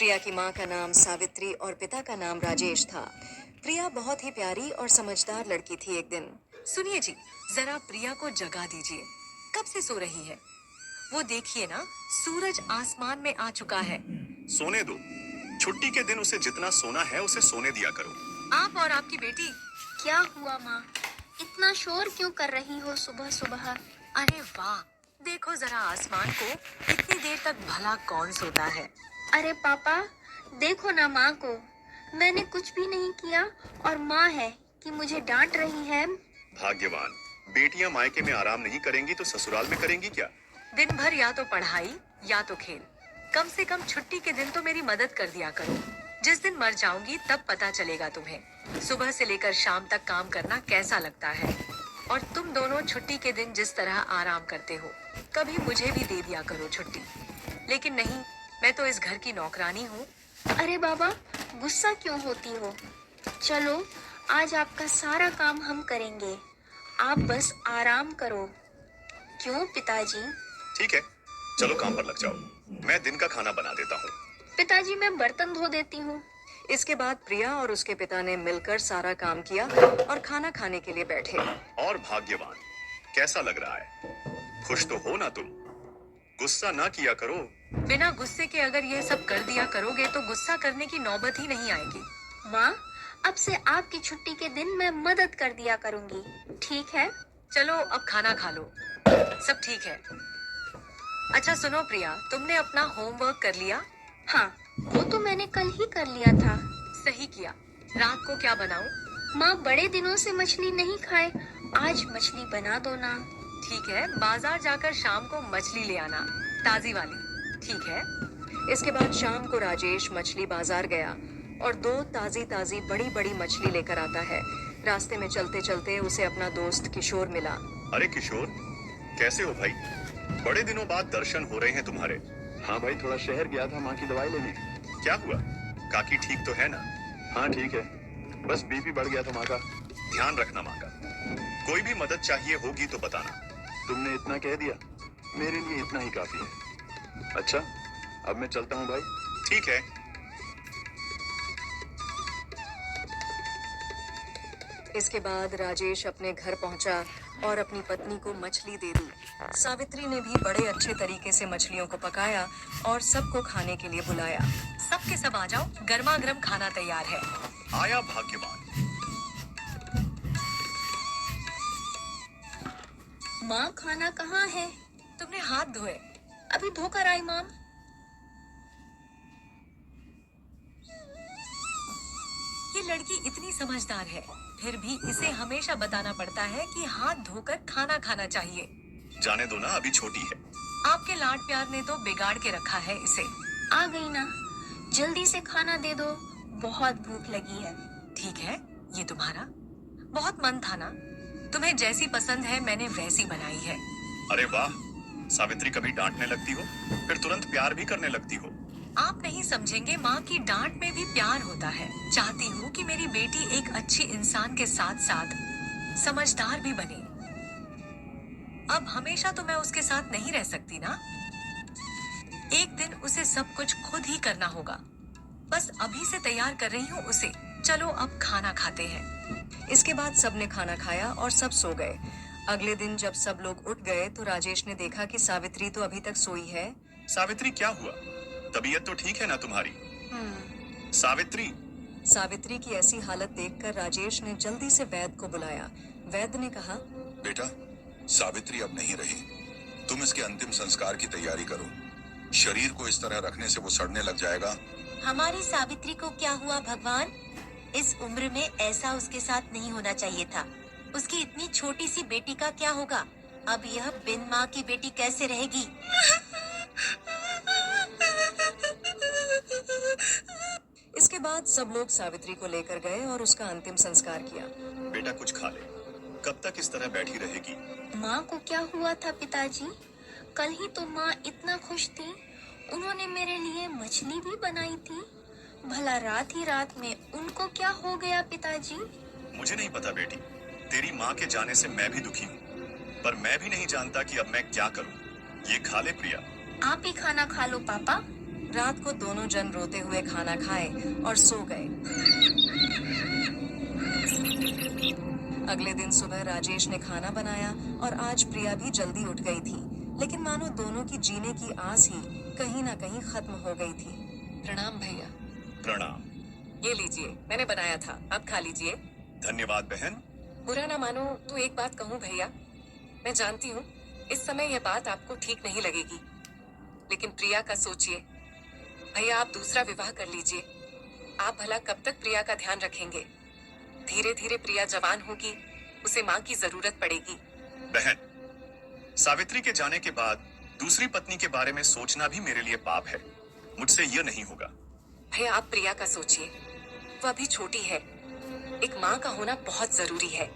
प्रिया की माँ का नाम सावित्री और पिता का नाम राजेश था। प्रिया बहुत ही प्यारी और समझदार लड़की थी। एक दिन, सुनिए जी, जरा प्रिया को जगा दीजिए। कब से सो रही है? वो देखिए ना, सूरज आसमान में आ चुका है। सोने दो। छुट्टी के दिन उसे जितना सोना है उसे सोने दिया करो। आप और आपकी बेटी। क्या हुआ माँ? इतना शोर क्यों कर रही हो सुबह सुबह? अरे वाह, देखो जरा आसमान को, इतनी देर तक भला कौन सोता है? अरे पापा, देखो ना माँ को। मैंने कुछ भी नहीं किया और माँ है कि मुझे डांट रही है। भाग्यवान, बेटियां मायके में आराम नहीं करेंगी तो ससुराल में करेंगी क्या? दिन भर या तो पढ़ाई या तो खेल। कम से कम छुट्टी के दिन तो मेरी मदद कर दिया करो। जिस दिन मर जाऊंगी तब पता चलेगा तुम्हें, सुबह से लेकर शाम तक काम करना कैसा लगता है। और तुम दोनों छुट्टी के दिन जिस तरह आराम करते हो, कभी मुझे भी दे दिया करो छुट्टी। लेकिन नहीं, मैं तो इस घर की नौकरानी हूँ। अरे बाबा, गुस्सा क्यों होती हो? चलो, आज आपका सारा काम हम करेंगे। आप बस आराम करो। क्यों पिताजी? ठीक है, चलो काम पर लग जाओ। मैं दिन का खाना बना देता हूँ। पिताजी, मैं बर्तन धो देती हूँ। इसके बाद प्रिया और उसके पिता ने मिलकर सारा काम किया और खाना खाने के लिए बैठे। और भाग्यवान, कैसा लग रहा है? खुश तो हो ना तुम? गुस्सा ना किया करो। बिना गुस्से के अगर ये सब कर दिया करोगे तो गुस्सा करने की नौबत ही नहीं आएगी। माँ, अब से आपकी छुट्टी के दिन मैं मदद कर दिया करूँगी, ठीक है? चलो अब खाना खा लो, सब ठीक है। अच्छा सुनो प्रिया, तुमने अपना होमवर्क कर लिया? हाँ, वो तो मैंने कल ही कर लिया था। सही किया। रात को क्या बनाऊं? माँ बड़े दिनों से मछली नहीं खाए, आज मछली बना दो ना। ठीक है, बाजार जाकर शाम को मछली ले आना, ताजी वाली। ठीक है। इसके बाद शाम को राजेश मछली बाजार गया और 2 ताजी ताजी बड़ी बड़ी मछली लेकर आता है। रास्ते में चलते चलते उसे अपना दोस्त किशोर मिला। अरे किशोर, कैसे हो भाई? बड़े दिनों बाद दर्शन हो रहे हैं तुम्हारे। हाँ भाई, थोड़ा शहर गया था माँ की दवाई लेने। क्या हुआ? काकी ठीक तो है ना? हाँ ठीक है, बस बीपी बढ़ गया था माँ का। ध्यान रखना माँ का। कोई भी मदद चाहिए होगी तो बताना। तुमने इतना कह दिया, मेरे लिए इतना ही काफी है। अच्छा, अब मैं चलता हूँ भाई। ठीक है। इसके बाद राजेश अपने घर पहुंचा और अपनी पत्नी को मछली दे दी। सावित्री ने भी बड़े अच्छे तरीके से मछलियों को पकाया और सबको खाने के लिए बुलाया। सबके सब आ जाओ, गर्मा गर्म खाना तैयार है। आया भाग्यवान। माँ, खाना कहाँ है? तुमने हाथ धोए? अभी धोकर आई माँ। ये लड़की इतनी समझदार है, फिर भी इसे हमेशा बताना पड़ता है कि हाथ धोकर खाना खाना चाहिए। जाने दो ना, अभी छोटी है। आपके लाड प्यार ने तो बिगाड़ के रखा है इसे। आ गई ना, जल्दी से खाना दे दो, बहुत भूख लगी है। ठीक है, ये तुम्हारा। बहुत मन था ना? तुम्हें जैसी पसंद है मैंने वैसी बनाई है। अरे वाह, सावित्री कभी डांटने लगती हो, फिर तुरंत प्यार भी करने लगती हो। आप नहीं समझेंगे, माँ की डांट में भी प्यार होता है। चाहती हूँ कि मेरी बेटी एक अच्छी इंसान के साथ साथ समझदार भी बने। अब हमेशा तो मैं उसके साथ नहीं रह सकती ना। एक दिन उसे सब कुछ खुद ही करना होगा। बस अभी से तैयार कर रही हूँ उसे। चलो अब खाना खाते हैं। इसके बाद सबने खाना खाया और सब सो गए। अगले दिन जब सब लोग उठ गए तो राजेश ने देखा कि सावित्री तो अभी तक सोई है। सावित्री, क्या हुआ? तबीयत तो ठीक है ना तुम्हारी? सावित्री। सावित्री की ऐसी हालत देखकर राजेश ने जल्दी से वैद्य को बुलाया। वैद्य ने कहा, बेटा, सावित्री अब नहीं रही। तुम इसके अंतिम संस्कार की तैयारी करो। शरीर को इस तरह रखने से वो सड़ने लग जाएगा। हमारी सावित्री को क्या हुआ भगवान? इस उम्र में ऐसा उसके साथ नहीं होना चाहिए था। उसकी इतनी छोटी सी बेटी का क्या होगा? अब यह बिन माँ की बेटी कैसे रहेगी? इसके बाद सब लोग सावित्री को लेकर गए और उसका अंतिम संस्कार किया। बेटा कुछ खा ले, कब तक इस तरह बैठी रहेगी? माँ को क्या हुआ था पिताजी? कल ही तो माँ इतना खुश थी, उन्होंने मेरे लिए मछली भी बनाई थी। भला रात ही रात में उनको क्या हो गया पिताजी? मुझे नहीं पता बेटी, तेरी माँ के जाने से मैं भी दुखी हूँ, पर मैं भी नहीं जानता कि अब मैं क्या करूँ। ये खा ले प्रिया। आप ही खाना खा लो पापा, रात को दोनों जन रोते हुए खाना खाए और सो गए। अगले दिन सुबह राजेश ने खाना बनाया और आज प्रिया भी जल्दी उठ गई थी, लेकिन मानो दोनों की जीने की आस ही कहीं ना कहीं खत्म हो गई थी। प्रणाम भैया। प्रणाम। ये लीजिए, मैंने बनाया था, आप खा लीजिए। धन्यवाद बहन। बुरा ना मानो तो एक बात कहूँ भैया, मैं जानती हूँ इस समय यह बात आपको ठीक नहीं लगेगी, लेकिन प्रिया का सोचिए। भैया आप दूसरा विवाह कर लीजिए। आप भला कब तक प्रिया का ध्यान रखेंगे? धीरे धीरे प्रिया जवान होगी, उसे माँ की जरूरत पड़ेगी। बहन, सावित्री के जाने के बाद दूसरी पत्नी के बारे में सोचना भी मेरे लिए पाप है। मुझसे यह नहीं होगा। भैया आप प्रिया का सोचिए, वह अभी छोटी है। एक माँ का होना बहुत जरूरी है।